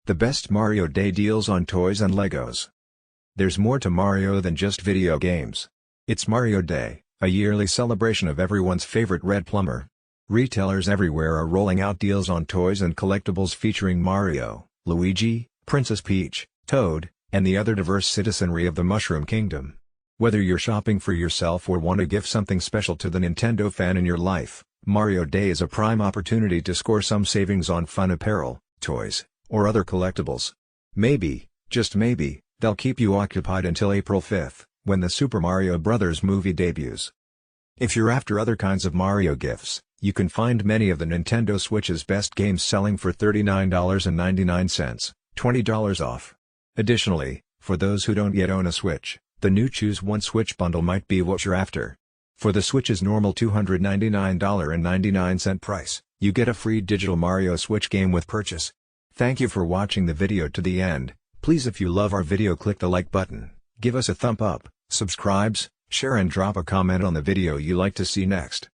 The best Mario Day deals on toys and Legos. There's more to Mario than just video games. It's Mario Day, a yearly celebration of everyone's favorite red plumber. Retailers everywhere are rolling out deals on toys and collectibles featuring Mario, Luigi, Princess Peach, Toad, and the other diverse citizenry of the Mushroom Kingdom. Whether you're shopping for yourself or want to give something special to the Nintendo fan in your life, Mario Day is a prime opportunity to score some savings on fun apparel, toys, or other collectibles. Maybe, just maybe, they'll keep you occupied until April 5th, when the Super Mario Bros. Movie debuts. If you're after other kinds of Mario gifts, you can find many of the Nintendo Switch's best games selling for $39.99, $20 off. Additionally, for those who don't yet own a Switch, the new Choose One Switch bundle might be what you're after. For the Switch's normal $299.99 price, you get a free digital Mario Switch game with purchase. Thank you for watching the video to the end. Please, if you love our video, click the like button, give us a thumb up, subscribe, share and drop a comment on the video you like to see next.